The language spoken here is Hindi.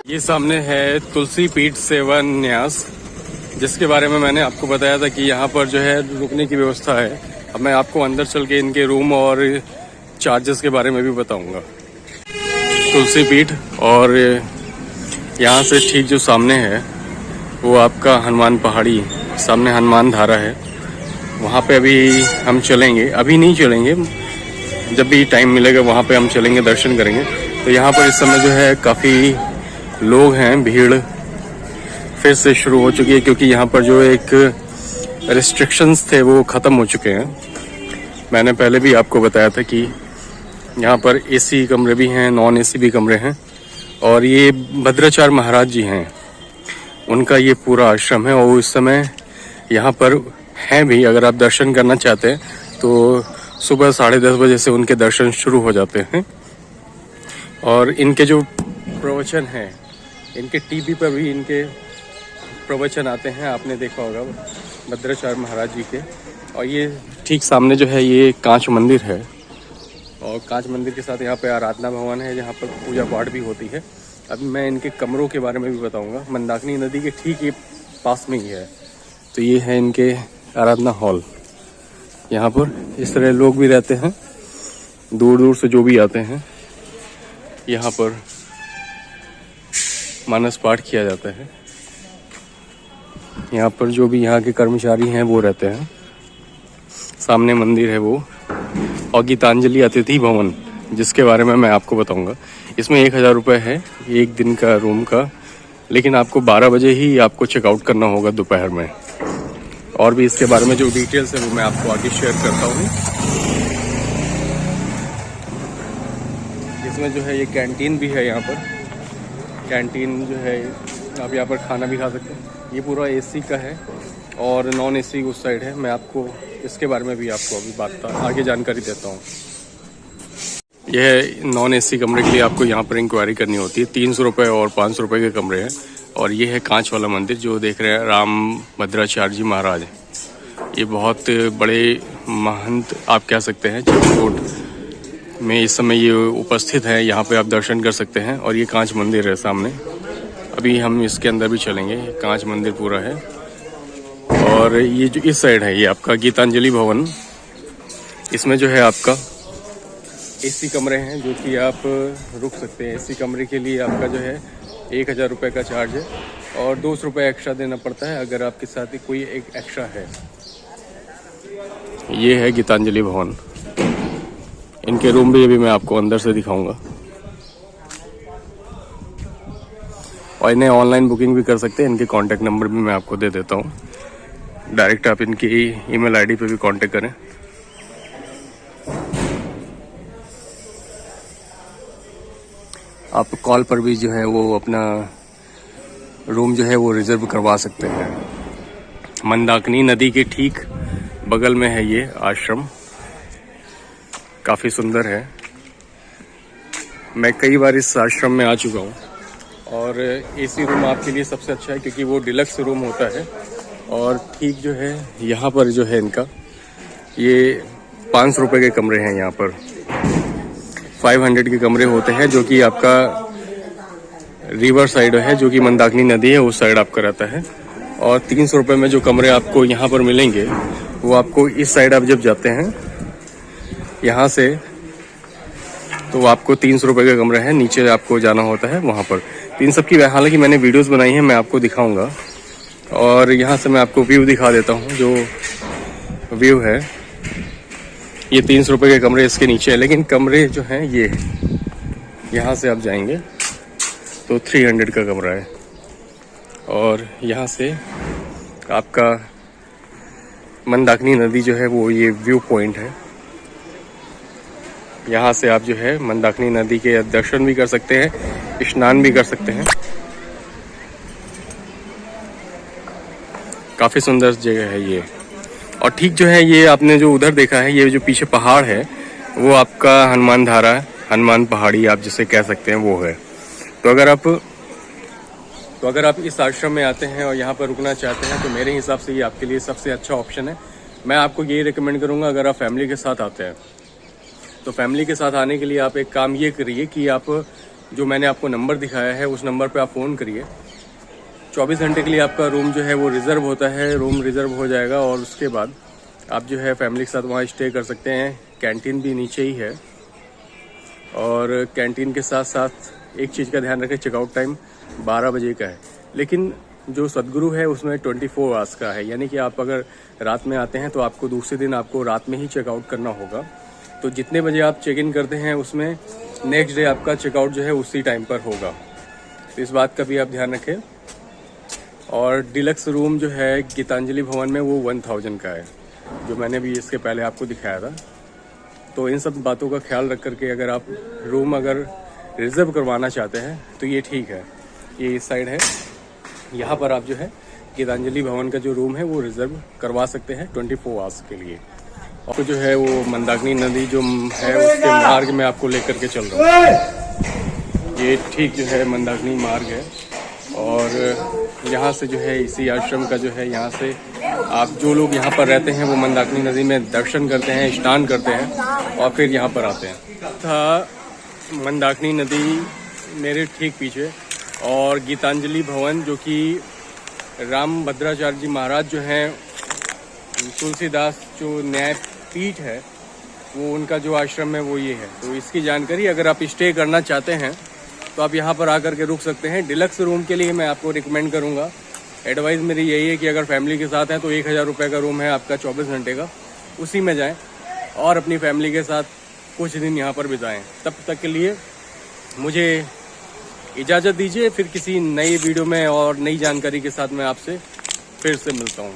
ये सामने है तुलसी पीठ सेवा न्यास, जिसके बारे में मैंने आपको बताया था कि यहाँ पर जो है रुकने की व्यवस्था है। अब मैं आपको अंदर चल के इनके रूम और चार्जेस के बारे में भी बताऊंगा। तुलसी पीठ, और यहाँ से ठीक जो सामने है वो आपका हनुमान पहाड़ी, सामने हनुमान धारा है, वहाँ पे अभी हम चलेंगे। अभी नहीं चलेंगे, जब भी टाइम मिलेगा वहाँ पे हम चलेंगे, दर्शन करेंगे। तो यहाँ पर इस समय जो है काफ़ी लोग हैं, भीड़ फिर से शुरू हो चुकी है, क्योंकि यहाँ पर जो एक रिस्ट्रिक्शंस थे वो ख़त्म हो चुके हैं। मैंने पहले भी आपको बताया था कि यहाँ पर एसी कमरे भी हैं, नॉन एसी भी कमरे हैं। और ये भद्राचार्य महाराज जी हैं, उनका ये पूरा आश्रम है, और इस समय यहाँ पर हैं भी। अगर आप दर्शन करना चाहते हैं तो सुबह 10:30 बजे से उनके दर्शन शुरू हो जाते हैं। और इनके जो प्रवचन हैं, इनके टीवी पर भी इनके प्रवचन आते हैं, आपने देखा होगा भद्राचार्य महाराज जी के। और ये ठीक सामने जो है ये कांच मंदिर है, और कांच मंदिर के साथ यहाँ पे आराधना भवन है, जहाँ पर पूजा पाठ भी होती है। अभी मैं इनके कमरों के बारे में भी बताऊंगा। मंदाकिनी नदी के ठीक ये पास में ही है। तो ये है इनके आराधना हॉल। यहाँ पर इस तरह लोग भी रहते हैं, दूर दूर से जो भी आते हैं, यहाँ पर मानस पाठ किया जाता है। यहाँ पर जो भी यहाँ के कर्मचारी हैं वो रहते हैं। सामने मंदिर है वो, और गीतांजलि अतिथि भवन, जिसके बारे में मैं आपको बताऊंगा। इसमें 1000 रुपये है एक दिन का रूम का, लेकिन आपको 12 बजे ही आपको चेकआउट करना होगा दोपहर में। और भी इसके बारे में जो डिटेल्स है वो मैं आपको आगे शेयर करता हूँ। इसमें जो है ये कैंटीन भी है, यहाँ पर कैंटीन जो है आप यहाँ पर खाना भी खा सकते हैं। ये पूरा एसी का है और नॉन एसी उस साइड है। मैं आपको इसके बारे में भी आपको अभी आगे जानकारी देता हूँ। यह नॉन एसी कमरे के लिए आपको यहाँ पर इंक्वायरी करनी होती है। 300 रुपये और 500 रुपये के कमरे हैं। और ये है कांच वाला मंदिर जो देख रहे हैं, राम भद्राचार्य जी महाराज। ये बहुत बड़े महंत आप कह सकते हैं, चित्रकूट में इस समय ये उपस्थित है। यहाँ पे आप दर्शन कर सकते हैं। और ये कांच मंदिर है सामने, अभी हम इसके अंदर भी चलेंगे। कांच मंदिर पूरा है। और ये जो इस साइड है ये आपका गीतांजलि भवन। इसमें जो है आपका एसी कमरे हैं, जो कि आप रुक सकते हैं। एसी कमरे के लिए आपका जो है 1000 रुपये का चार्ज है, और 200 रुपये एक्स्ट्रा देना पड़ता है अगर आपके साथ ही कोई एक एक्स्ट्रा है। ये है गीतांजलि भवन। इनके रूम भी अभी मैं आपको अंदर से दिखाऊंगा। और इन्हें ऑनलाइन बुकिंग भी कर सकते हैं। इनके कॉन्टैक्ट नंबर भी मैं आपको दे देता हूँ। डायरेक्ट आप इनकी ईमेल आईडी पे भी कांटेक्ट करें। आप कॉल पर भी जो है वो अपना रूम जो है वो रिजर्व करवा सकते हैं। मंदाकिनी नदी के ठीक बगल में है ये आश्रम, काफ़ी सुंदर है। मैं कई बार इस आश्रम में आ चुका हूँ। और एसी रूम आपके लिए सबसे अच्छा है, क्योंकि वो डिलक्स रूम होता है। और ठीक जो है यहाँ पर जो है इनका ये 500 रुपये के कमरे हैं। यहाँ पर 500 के कमरे होते हैं, जो कि आपका रिवर साइड है, जो कि मंदाकिनी नदी है उस साइड आपका रहता है। और 300 रुपये में जो कमरे आपको यहाँ पर मिलेंगे वो आपको इस साइड आप जब जाते हैं यहाँ से, तो आपको 300 रुपये का कमरा है। नीचे आपको जाना होता है वहाँ पर। इन सब की हालांकि मैंने वीडियोस बनाई हैं, मैं आपको दिखाऊंगा। और यहाँ से मैं आपको व्यू दिखा देता हूँ। जो व्यू है ये 300 रुपये के कमरे इसके नीचे है, लेकिन कमरे जो हैं ये यहाँ से आप जाएंगे तो 300 का कमरा है। और यहाँ से आपका मंदाकिनी नदी जो है वो ये व्यू पॉइंट है। यहाँ से आप जो है मंदाकिनी नदी के दर्शन भी कर सकते हैं, स्नान भी कर सकते हैं। काफ़ी सुंदर जगह है ये। और ठीक जो है ये आपने जो उधर देखा है, ये जो पीछे पहाड़ है वो आपका हनुमान धारा, हनुमान पहाड़ी आप जिसे कह सकते हैं वो है। तो अगर आप इस आश्रम में आते हैं और यहाँ पर रुकना चाहते हैं तो मेरे हिसाब से ये आपके लिए सबसे अच्छा ऑप्शन है। मैं आपको यही रिकमेंड करूँगा, अगर आप फैमिली के साथ आते हैं तो फैमिली के साथ आने के लिए आप एक काम ये करिए कि आप जो मैंने आपको नंबर दिखाया है उस नंबर पे आप फ़ोन करिए। 24 घंटे के लिए आपका रूम जो है वो रिज़र्व होता है, रूम रिज़र्व हो जाएगा और उसके बाद आप जो है फैमिली के साथ वहाँ स्टे कर सकते हैं। कैंटीन भी नीचे ही है और कैंटीन के साथ साथ एक चीज़ का ध्यान रखें, चेकआउट टाइम 12 बजे का है, लेकिन जो सदगुरु है उसमें 24 आवर्स का है, यानी कि आप अगर रात में आते हैं तो आपको दूसरे दिन आपको रात में ही चेकआउट करना होगा। तो जितने बजे आप चेक इन करते हैं उसमें नेक्स्ट डे आपका चेकआउट जो है उसी टाइम पर होगा, तो इस बात का भी आप ध्यान रखें। और डिलक्स रूम जो है गीतांजलि भवन में वो 1000 का है, जो मैंने भी इसके पहले आपको दिखाया था। तो इन सब बातों का ख्याल रख करके अगर आप रूम अगर रिज़र्व करवाना चाहते हैं तो ये ठीक है, ये इस साइड है, यहाँ पर आप जो है गीतांजलि भवन का जो रूम है वो रिज़र्व करवा सकते हैं 24 आवर्स के लिए। और जो है वो मंदाकिनी नदी जो है उसके मार्ग में आपको लेकर के चल रहा हूँ। ये ठीक जो है मंदाकिनी मार्ग है और यहाँ से जो है इसी आश्रम का जो है यहाँ से आप जो लोग यहाँ पर रहते हैं वो मंदाकिनी नदी में दर्शन करते हैं, स्नान करते हैं और फिर यहाँ पर आते हैं। था मंदाकिनी नदी मेरे ठीक पीछे और गीतांजलि भवन जो कि राम भद्राचार्य जी महाराज जो हैं, तुलसीदास जो न्यायपीठ है वो उनका जो आश्रम है वो ये है। तो इसकी जानकारी अगर आप स्टे करना चाहते हैं तो आप यहाँ पर आकर के रुक सकते हैं। डिलक्स रूम के लिए मैं आपको रिकमेंड करूँगा, एडवाइस मेरी यही है कि अगर फैमिली के साथ हैं तो 1000 रुपये का रूम है आपका 24 घंटे का, उसी में जाएं और अपनी फैमिली के साथ कुछ दिन यहाँ पर बिताएं। तब तक के लिए मुझे इजाज़त दीजिए, फिर किसी नई वीडियो में और नई जानकारी के साथ मैं आपसे फिर से मिलता हूँ।